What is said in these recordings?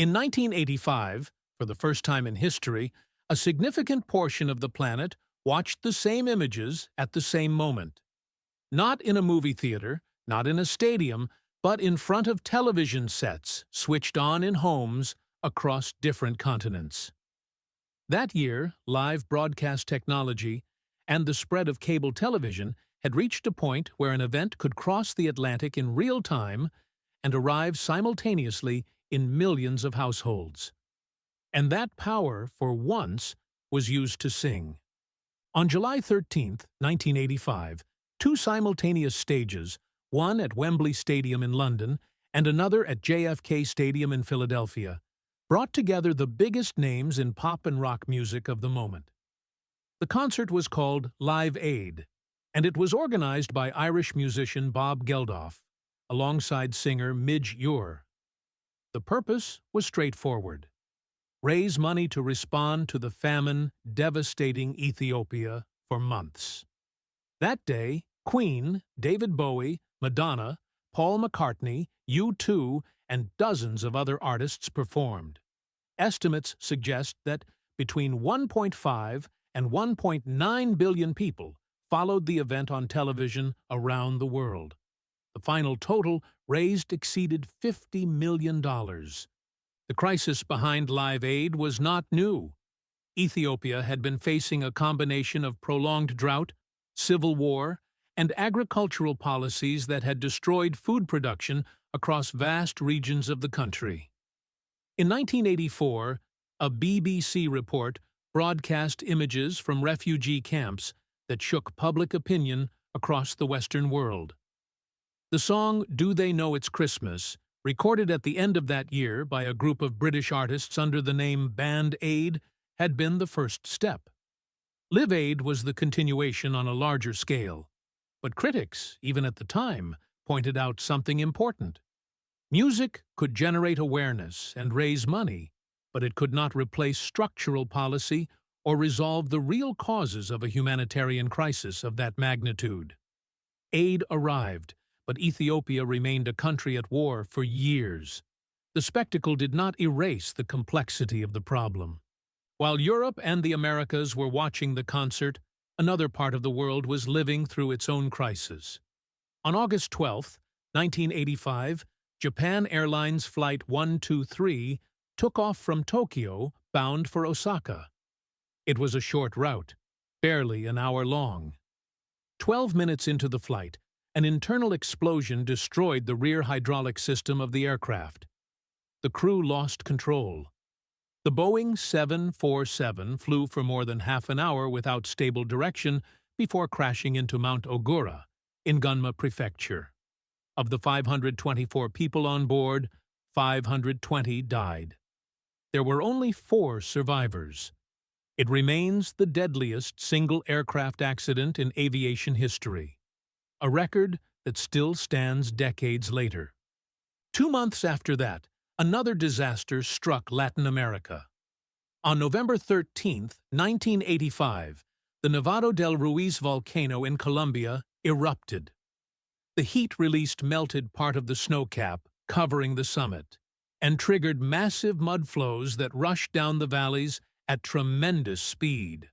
In 1985, for the first time in history, a significant portion of the planet watched the same images at the same moment. Not in a movie theater, not in a stadium, but in front of television sets switched on in homes across different continents. That year, live broadcast technology and the spread of cable television had reached a point where an event could cross the Atlantic in real time and arrive simultaneously in millions of households. And that power, for once, was used to sing. On July 13, 1985, two simultaneous stages, one at Wembley Stadium in London and another at JFK Stadium in Philadelphia, brought together the biggest names in pop and rock music of the moment. The concert was called Live Aid, and it was organized by Irish musician Bob Geldof, alongside singer Midge Ure. The purpose was straightforward: raise money to respond to the famine devastating Ethiopia for months. That day, Queen, David Bowie, Madonna, Paul McCartney, U2, and dozens of other artists performed. Estimates suggest that between 1.5 and 1.9 billion people followed the event on television around the world. The final total raised exceeded $50 million. The crisis behind Live Aid was not new. Ethiopia had been facing a combination of prolonged drought, civil war, and agricultural policies that had destroyed food production across vast regions of the country. In 1984, a BBC report broadcast images from refugee camps that shook public opinion across the Western world. The song "Do They Know It's Christmas," recorded at the end of that year by a group of British artists under the name Band Aid, had been the first step. Live Aid was the continuation on a larger scale, but critics, even at the time, pointed out something important. Music could generate awareness and raise money, but it could not replace structural policy or resolve the real causes of a humanitarian crisis of that magnitude. Aid arrived, but Ethiopia remained a country at war for years. The spectacle did not erase the complexity of the problem. While Europe and the Americas were watching the concert, another part of the world was living through its own crisis. On August 12, 1985, Japan Airlines Flight 123 took off from Tokyo, bound for Osaka. It was a short route, barely an hour long. 12 minutes into the flight, an internal explosion destroyed the rear hydraulic system of the aircraft. The crew lost control. The Boeing 747 flew for more than half an hour without stable direction before crashing into Mount Ogura, in Gunma Prefecture. Of the 524 people on board, 520 died. There were only 4 survivors. It remains the deadliest single aircraft accident in aviation history, a record that still stands decades later. 2 months after that, another disaster struck Latin America. On November 13, 1985, the Nevado del Ruiz volcano in Colombia erupted. The heat released melted part of the snowcap covering the summit and triggered massive mudflows that rushed down the valleys at tremendous speed.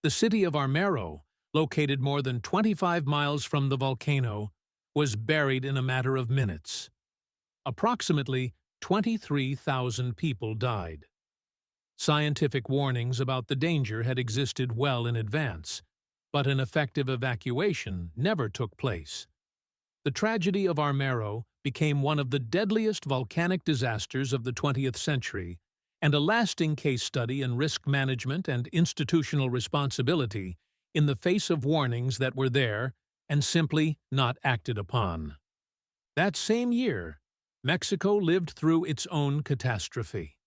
The city of Armero, located more than 25 miles from the volcano, was buried in a matter of minutes. Approximately 23,000 people died. Scientific warnings about the danger had existed well in advance, but an effective evacuation never took place. The tragedy of Armero became one of the deadliest volcanic disasters of the 20th century and a lasting case study in risk management and institutional responsibility in the face of warnings that were there and simply not acted upon. That same year, Mexico lived through its own catastrophe.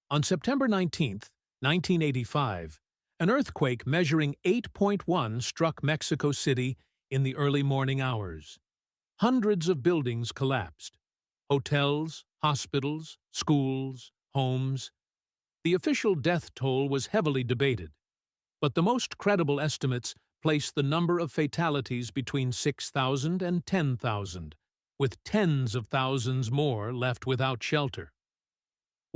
On September 19, 1985, an earthquake measuring 8.1 struck Mexico City in the early morning hours. Hundreds of buildings collapsed. Hotels, hospitals, schools, homes. The official death toll was heavily debated, but the most credible estimates place the number of fatalities between 6,000 and 10,000, with tens of thousands more left without shelter.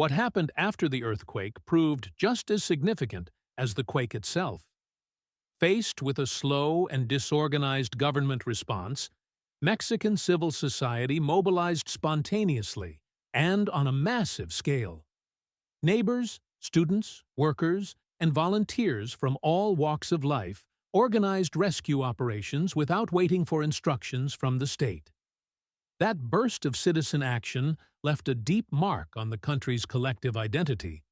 What happened after the earthquake proved just as significant as the quake itself. Faced with a slow and disorganized government response, Mexican civil society mobilized spontaneously and on a massive scale. Neighbors, students, workers, and volunteers from all walks of life organized rescue operations without waiting for instructions from the state. That burst of citizen action left a deep mark on the country's collective identity,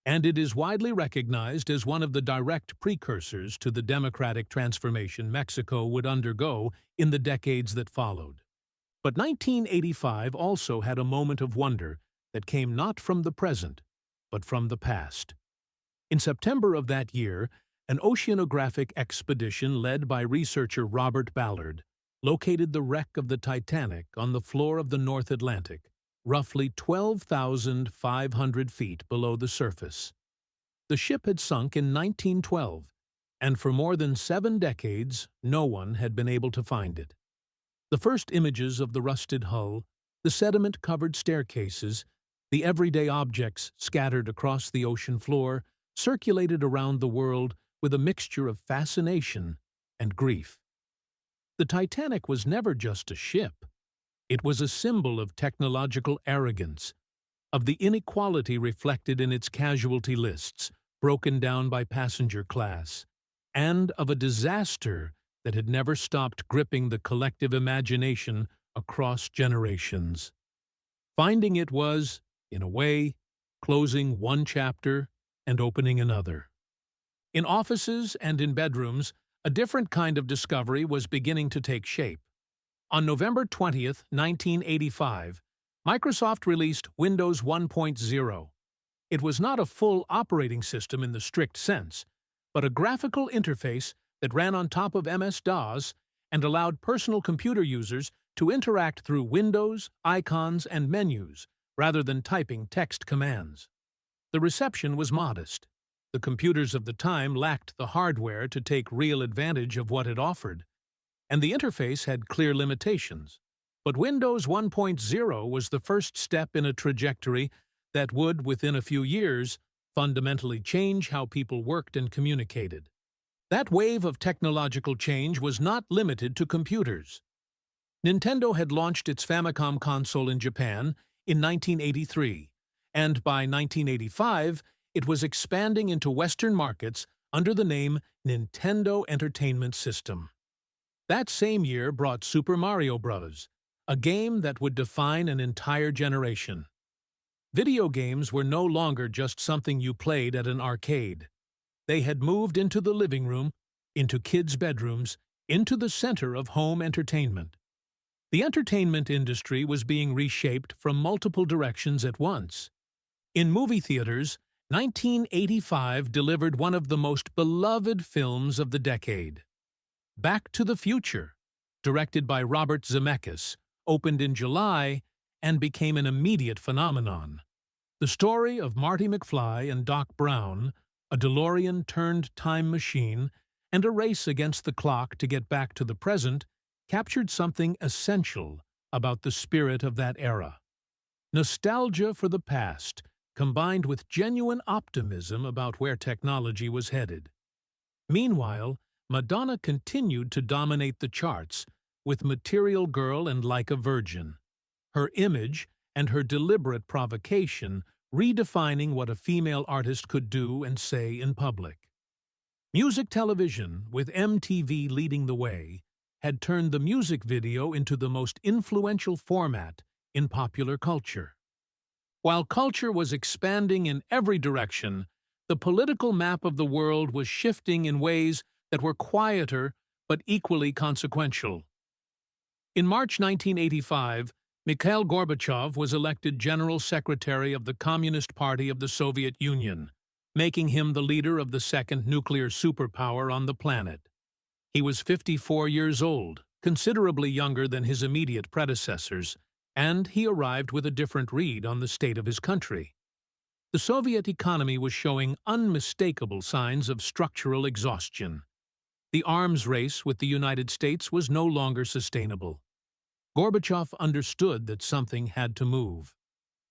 and it is widely recognized as one of the direct precursors to the democratic transformation Mexico would undergo in the decades that followed. But 1985 also had a moment of wonder that came not from the present, but from the past. In September of that year, an oceanographic expedition led by researcher Robert Ballard located the wreck of the Titanic on the floor of the North Atlantic, roughly 12,500 feet below the surface. The ship had sunk in 1912, and for more than 7 decades, no one had been able to find it. The first images of the rusted hull, the sediment-covered staircases, the everyday objects scattered across the ocean floor, circulated around the world with a mixture of fascination and grief. The Titanic was never just a ship. It was a symbol of technological arrogance, of the inequality reflected in its casualty lists, broken down by passenger class, and of a disaster that had never stopped gripping the collective imagination across generations. Finding it was, in a way, closing one chapter and opening another. In offices and in bedrooms, a different kind of discovery was beginning to take shape. On November 20, 1985, Microsoft released Windows 1.0. It was not a full operating system in the strict sense, but a graphical interface that ran on top of MS-DOS and allowed personal computer users to interact through windows, icons, and menus, rather than typing text commands. The reception was modest. The computers of the time lacked the hardware to take real advantage of what it offered, and the interface had clear limitations. But Windows 1.0 was the first step in a trajectory that would, within a few years, fundamentally change how people worked and communicated. That wave of technological change was not limited to computers. Nintendo had launched its Famicom console in Japan in 1983, and by 1985, it was expanding into Western markets under the name Nintendo Entertainment System. That same year brought Super Mario Bros., a game that would define an entire generation. Video games were no longer just something you played at an arcade. They had moved into the living room, into kids' bedrooms, into the center of home entertainment. The entertainment industry was being reshaped from multiple directions at once. In movie theaters, 1985 delivered one of the most beloved films of the decade. Back to the Future, directed by Robert Zemeckis, opened in July and became an immediate phenomenon. The story of Marty McFly and Doc Brown, a DeLorean turned time machine, and a race against the clock to get back to the present, captured something essential about the spirit of that era. Nostalgia for the past, combined with genuine optimism about where technology was headed. Meanwhile, Madonna continued to dominate the charts with Material Girl and Like a Virgin, her image and her deliberate provocation redefining what a female artist could do and say in public. Music television, with MTV leading the way, had turned the music video into the most influential format in popular culture. While culture was expanding in every direction, the political map of the world was shifting in ways that were quieter but equally consequential. In March 1985, Mikhail Gorbachev was elected General Secretary of the Communist Party of the Soviet Union, making him the leader of the second nuclear superpower on the planet. He was 54 years old, considerably younger than his immediate predecessors, and he arrived with a different read on the state of his country. The Soviet economy was showing unmistakable signs of structural exhaustion. The arms race with the United States was no longer sustainable. Gorbachev understood that something had to move.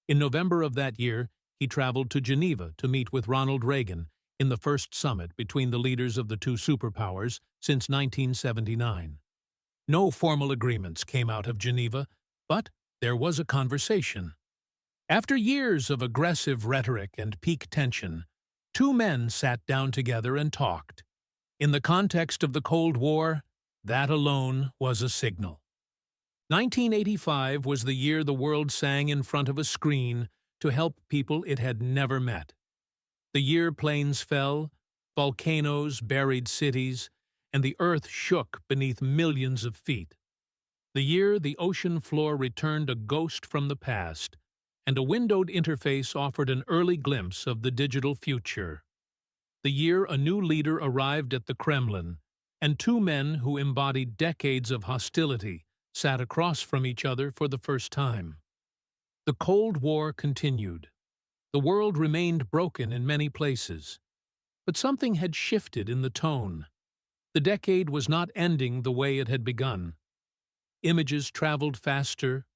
In November of that year, he traveled to Geneva to meet with Ronald Reagan in the first summit between the leaders of the two superpowers since 1979. No formal agreements came out of Geneva, but there was a conversation. After years of aggressive rhetoric and peak tension, two men sat down together and talked. In the context of the Cold War, that alone was a signal. 1985 was the year the world sang in front of a screen to help people it had never met. The year planes fell, volcanoes buried cities, and the earth shook beneath millions of feet. The year the ocean floor returned a ghost from the past, and a windowed interface offered an early glimpse of the digital future. The year a new leader arrived at the Kremlin, and two men who embodied decades of hostility sat across from each other for the first time. The Cold War continued. The world remained broken in many places, but something had shifted in the tone. The decade was not ending the way it had begun. Images traveled faster,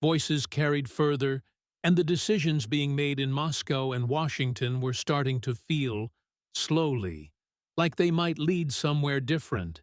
voices carried further, and the decisions being made in Moscow and Washington were starting to feel, slowly, like they might lead somewhere different.